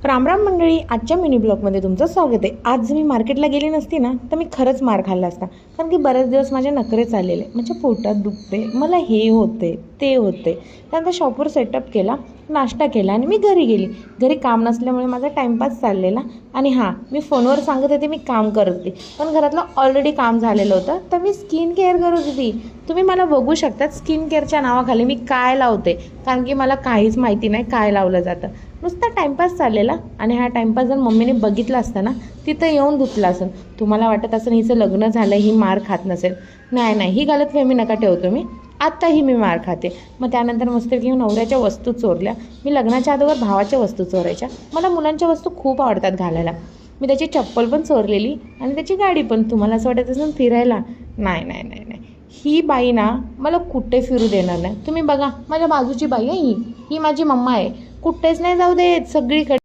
राम राम मंडळी, आजच्या मिनी ब्लॉगमध्ये तुमचं स्वागत आहे। आज मी मार्केटला गेली नसती ना तर मी खरंच मार खाल्ला असता, कारण की बरेच दिवस माझे नखरे चाललेले, माझ्या पोटात दुखते, मला हे होते ते होते। त्यानंतर शॉपवर सेटअप केला, नाश्ता केला आणि मी घरी गेली। घरी काम नसल्यामुळे माझा टाईमपास चाललेला आणि हां, मी फोनवर सांगत होते मी काम करत होते, पण घरातलं ऑलरेडी काम झालेलं होतं, तर मी स्किन केअर करत होती। तुम्ही मला बघू शकता स्किन केअरच्या नावाखाली मी काय लावते, कारण की मला काहीच माहिती नाही काय लावलं जातं। नुसता टाईमपास चाललेला आणि हा टाईमपास जर मम्मीने बघितला असता ना तिथं येऊन धुतला असेल। तुम्हाला वाटत असं हिचं लग्न झालं, ही मार खात नसेल। नाही, ही गलतफहमी नका ठेवतो मी, आत्ताही मी मार खाते। मग त्यानंतर मस्तपैकी नवऱ्याच्या वस्तू चोरल्या। मी लग्नाच्या अगोदर भावाच्या वस्तू चोरायच्या, मला मुलांच्या वस्तू खूप आवडतात घालायला। मी त्याची चप्पल पण चोरलेली आणि त्याची गाडी पण। तुम्हाला असं वाटत असेल फिरायला, नाही, ही बाई ना मला कुठे फिरू देणार नाही। तुम्ही बघा, माझ्या बाजूची बाई आहे ही माझी मम्मा आहे, कुठेच नाही जाऊ देत, सगळीकडे